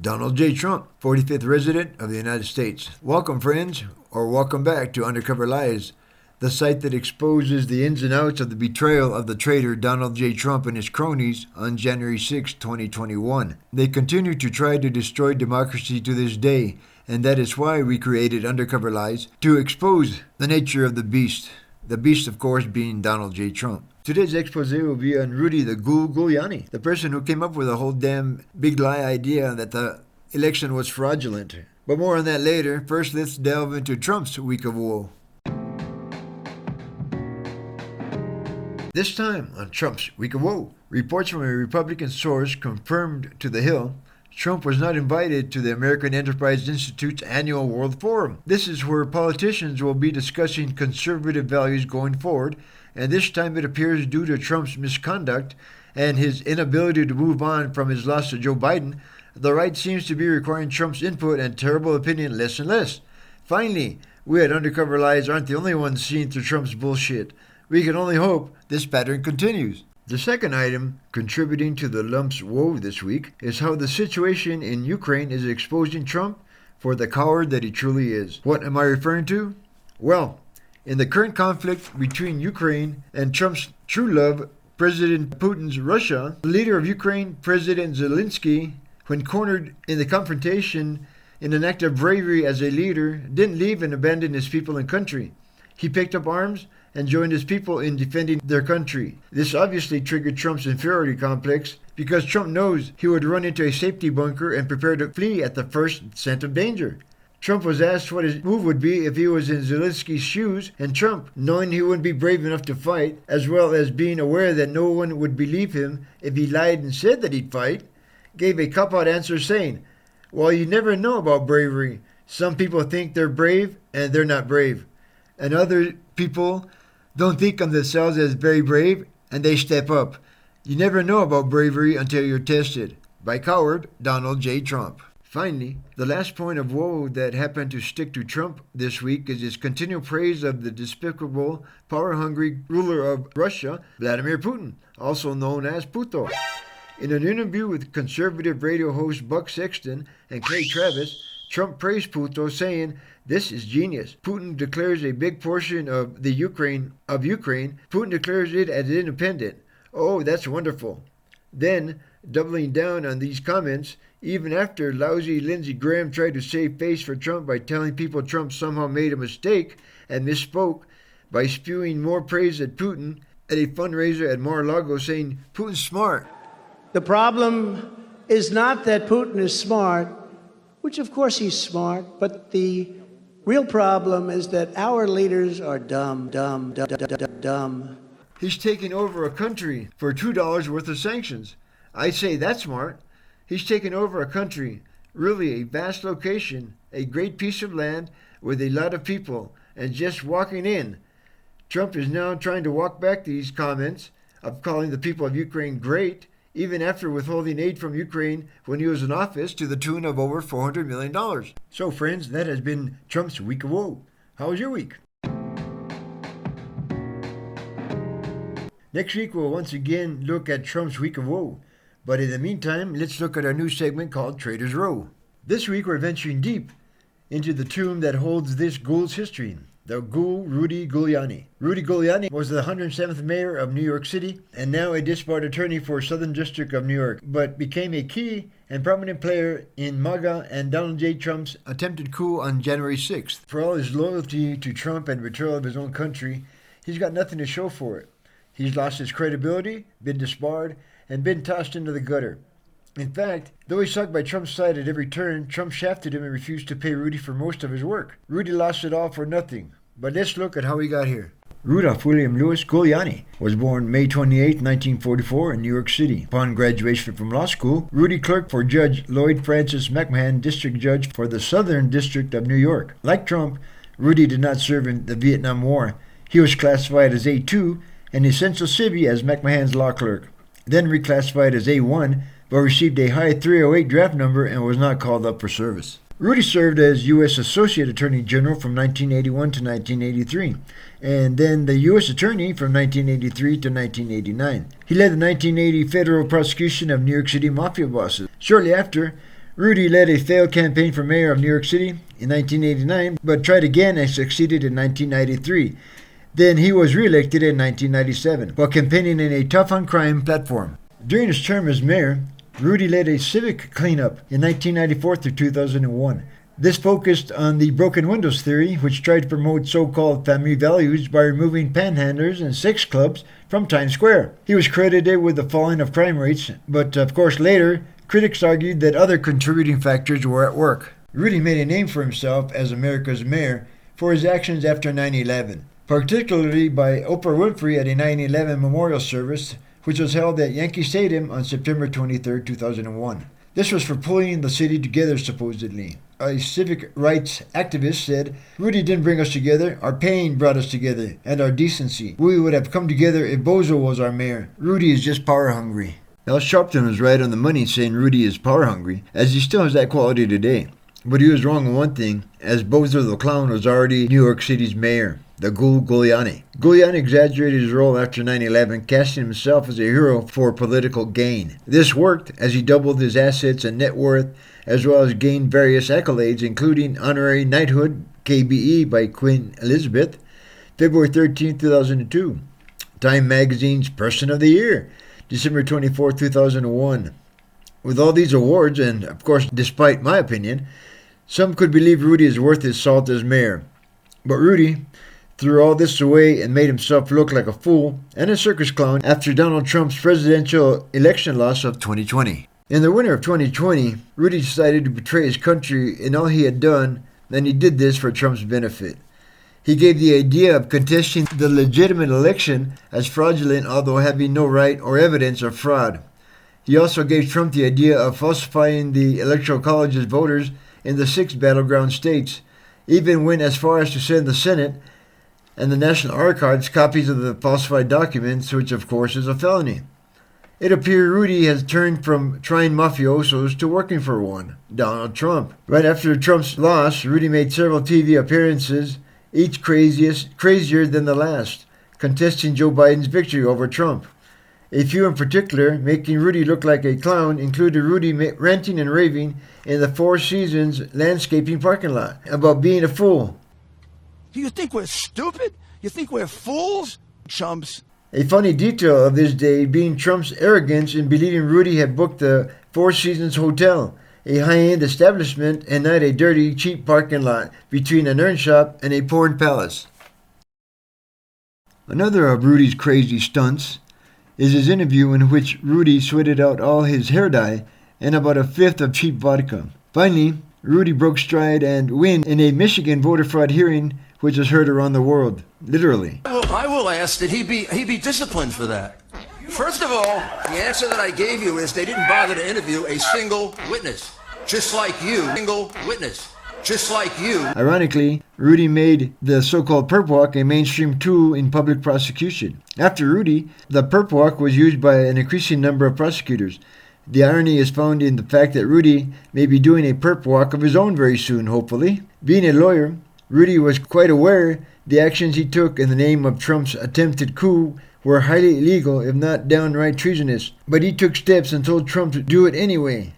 Donald J. Trump, 45th President of the United States. Welcome, friends, or welcome back to Undercover Lies, the site that exposes the ins and outs of the betrayal of the traitor Donald J. Trump and his cronies on January 6, 2021. They continue to try to destroy democracy to this day, and that is why we created Undercover Lies, to expose the nature of the beast. The beast, of course, being Donald J. Trump. Today's expose will be on Rudy Giuliani, the person who came up with the whole damn big lie idea that the election was fraudulent. But more on that later. First, let's delve into Trump's week of woe. This time on Trump's week of woe, reports from a Republican source confirmed to The Hill Trump was not invited to the American Enterprise Institute's annual World Forum. This is where politicians will be discussing conservative values going forward, and this time it appears due to Trump's misconduct and his inability to move on from his loss to Joe Biden, the right seems to be requiring Trump's input and terrible opinion less and less. Finally, we at Undercover Lies aren't the only ones seeing through Trump's bullshit. We can only hope this pattern continues. The second item contributing to the lump's woe this week is how the situation in Ukraine is exposing Trump for the coward that he truly is. What am I referring to? Well, in the current conflict between Ukraine and Trump's true love, President Putin's Russia, the leader of Ukraine, President Zelensky, when cornered in the confrontation in an act of bravery as a leader, didn't leave and abandon his people and country. He picked up arms and joined his people in defending their country. This obviously triggered Trump's inferiority complex because Trump knows he would run into a safety bunker and prepare to flee at the first scent of danger. Trump was asked what his move would be if he was in Zelensky's shoes, and Trump, knowing he wouldn't be brave enough to fight, as well as being aware that no one would believe him if he lied and said that he'd fight, gave a cop-out answer saying, "Well, you never know about bravery. Some people think they're brave, and they're not brave. And other people don't think of themselves as very brave, and they step up. You never know about bravery until you're tested." By coward Donald J. Trump. Finally, the last point of woe that happened to stick to Trump this week is his continual praise of the despicable, power-hungry ruler of Russia, Vladimir Putin, also known as Puto. In an interview with conservative radio host Buck Sexton and Clay Travis, Trump praised Puto, saying, "This is genius. Putin declares a big portion of Ukraine. Putin declares it as independent. Oh, that's wonderful." Then, doubling down on these comments, even after lousy Lindsey Graham tried to save face for Trump by telling people Trump somehow made a mistake and misspoke by spewing more praise at Putin at a fundraiser at Mar-a-Lago, saying, "Putin's smart." The problem is not that Putin is smart, which of course he's smart, but the real problem is that our leaders are dumb. He's taking over a country for $2 worth of sanctions. I say that's smart. He's taken over a country, really a vast location, a great piece of land with a lot of people, and just walking in. Trump is now trying to walk back these comments of calling the people of Ukraine great, even after withholding aid from Ukraine when he was in office to the tune of over $400 million. So friends, that has been Trump's week of woe. How was your week? Next week we'll once again look at Trump's week of woe. But in the meantime, let's look at our new segment called Traitor's Row. This week we're venturing deep into the tomb that holds this ghoul's history. The ghoul Rudy Giuliani. Rudy Giuliani was the 107th mayor of New York City and now a disbarred attorney for Southern District of New York, but became a key and prominent player in MAGA and Donald J. Trump's attempted coup on January 6th. For all his loyalty to Trump and betrayal of his own country, he's got nothing to show for it. He's lost his credibility, been disbarred, and been tossed into the gutter. In fact, though he stuck by Trump's side at every turn, Trump shafted him and refused to pay Rudy for most of his work. Rudy lost it all for nothing. But let's look at how he got here. Rudolph William Louis Giuliani was born May 28, 1944 in New York City. Upon graduation from law school, Rudy clerked for Judge Lloyd Francis McMahon, District Judge for the Southern District of New York. Like Trump, Rudy did not serve in the Vietnam War. He was classified as A2 and essential civvy as McMahon's law clerk. Then reclassified as A1, but received a high 308 draft number and was not called up for service. Rudy served as U.S. Associate Attorney General from 1981 to 1983, and then the U.S. Attorney from 1983 to 1989. He led the 1980 federal prosecution of New York City mafia bosses. Shortly after, Rudy led a failed campaign for mayor of New York City in 1989, but tried again and succeeded in 1993. Then he was re-elected in 1997, while campaigning in a tough-on-crime platform. During his term as mayor, Rudy led a civic cleanup in 1994 through 2001. This focused on the broken windows theory, which tried to promote so-called family values by removing panhandlers and sex clubs from Times Square. He was credited with the falling of crime rates, but of course later, critics argued that other contributing factors were at work. Rudy made a name for himself as America's mayor for his actions after 9/11, particularly by Oprah Winfrey at a 9/11 memorial service, which was held at Yankee Stadium on September 23, 2001. This was for pulling the city together, supposedly. A civic rights activist said, "Rudy didn't bring us together, our pain brought us together, and our decency. We would have come together if Bozo was our mayor. Rudy is just power hungry." Al Sharpton was right on the money saying Rudy is power hungry, as he still has that quality today. But he was wrong on one thing, as Bozo the Clown was already New York City's mayor, the Ghoul Giuliani. Giuliani exaggerated his role after 9/11, casting himself as a hero for political gain. This worked, as he doubled his assets and net worth, as well as gained various accolades, including honorary knighthood, KBE, by Queen Elizabeth, February 13, 2002. Time Magazine's Person of the Year, December 24, 2001. With all these awards, and of course, despite my opinion, some could believe Rudy is worth his salt as mayor. But Rudy threw all this away and made himself look like a fool and a circus clown after Donald Trump's presidential election loss of 2020. In the winter of 2020, Rudy decided to betray his country in all he had done, and he did this for Trump's benefit. He gave the idea of contesting the legitimate election as fraudulent, although having no right or evidence of fraud. He also gave Trump the idea of falsifying the Electoral College's voters in the 6 battleground states, even went as far as to send the Senate and the National Archives copies of the falsified documents, which of course is a felony. It appears Rudy has turned from trying mafiosos to working for one, Donald Trump. Right after Trump's loss, Rudy made several TV appearances, each crazier than the last, contesting Joe Biden's victory over Trump. A few in particular, making Rudy look like a clown, included Rudy ranting and raving in the Four Seasons landscaping parking lot about being a fool. Do you think we're stupid? You think we're fools? Chumps. A funny detail of this day being Trump's arrogance in believing Rudy had booked the Four Seasons Hotel, a high-end establishment and not a dirty, cheap parking lot between an urn shop and a porn palace. Another of Rudy's crazy stunts is his interview in which Rudy sweated out all his hair dye and about a fifth of cheap vodka. Finally, Rudy broke stride and win in a Michigan voter fraud hearing which was heard around the world, literally. I will ask that he be disciplined for that. First of all, the answer that I gave you is they didn't bother to interview a single witness, just like you. Single witness, just like you. Ironically, Rudy made the so-called perp walk a mainstream tool in public prosecution. After Rudy, the perp walk was used by an increasing number of prosecutors. The irony is found in the fact that Rudy may be doing a perp walk of his own very soon, hopefully. Being a lawyer, Rudy was quite aware the actions he took in the name of Trump's attempted coup were highly illegal, if not downright treasonous. But he took steps and told Trump to do it anyway.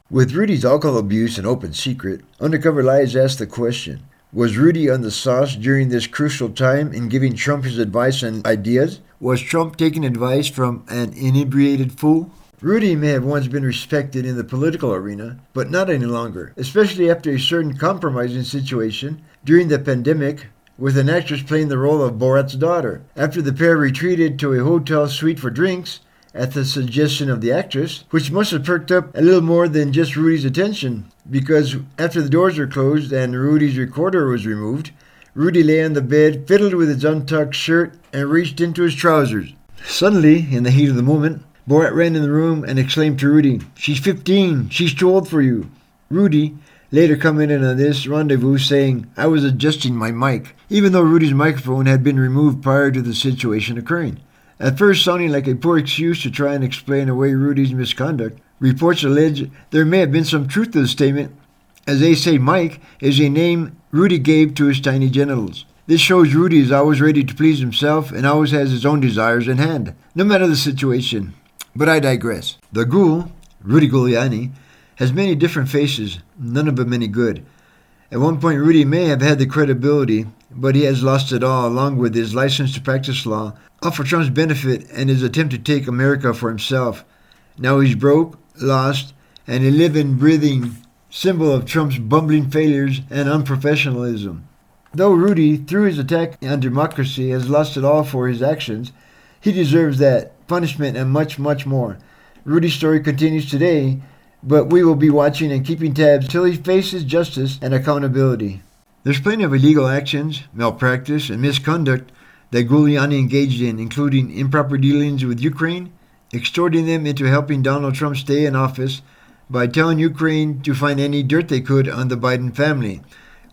With Rudy's alcohol abuse an open secret, Undercover Lies asked the question, was Rudy on the sauce during this crucial time in giving Trump his advice and ideas? Was Trump taking advice from an inebriated fool? Rudy may have once been respected in the political arena, but not any longer, especially after a certain compromising situation during the pandemic with an actress playing the role of Borat's daughter. After the pair retreated to a hotel suite for drinks, at the suggestion of the actress, which must have perked up a little more than just Rudy's attention, because after the doors were closed and Rudy's recorder was removed, Rudy lay on the bed, fiddled with his untucked shirt, and reached into his trousers. Suddenly, in the heat of the moment, Borat ran in the room and exclaimed to Rudy, "She's 15, she's too old for you." Rudy later commented on this rendezvous saying, "I was adjusting my mic," even though Rudy's microphone had been removed prior to the situation occurring. At first sounding like a poor excuse to try and explain away Rudy's misconduct, reports allege there may have been some truth to the statement, as they say Mike is a name Rudy gave to his tiny genitals. This shows Rudy is always ready to please himself and always has his own desires in hand, no matter the situation. But I digress. The ghoul, Rudy Giuliani, has many different faces, none of them any good. At one point, Rudy may have had the credibility, but he has lost it all, along with his license to practice law, all for Trump's benefit and his attempt to take America for himself. Now he's broke, lost, and a living, breathing symbol of Trump's bumbling failures and unprofessionalism. Though Rudy, through his attack on democracy, has lost it all for his actions, he deserves that punishment and much, much more. Rudy's story continues today, but we will be watching and keeping tabs till he faces justice and accountability. There's plenty of illegal actions, malpractice, and misconduct that Giuliani engaged in, including improper dealings with Ukraine, extorting them into helping Donald Trump stay in office by telling Ukraine to find any dirt they could on the Biden family,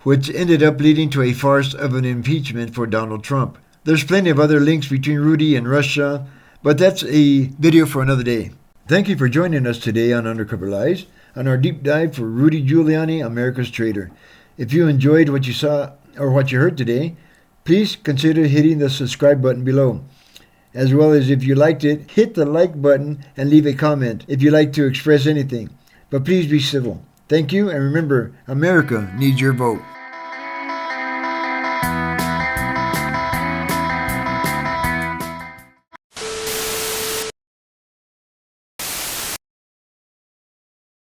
which ended up leading to a farce of an impeachment for Donald Trump. There's plenty of other links between Rudy and Russia, but that's a video for another day. Thank you for joining us today on Undercover Lies, on our deep dive for Rudy Giuliani, America's Traitor. If you enjoyed what you saw or what you heard today, please consider hitting the subscribe button below. As well as if you liked it, hit the like button and leave a comment if you'd like to express anything. But please be civil. Thank you, and remember, America needs your vote.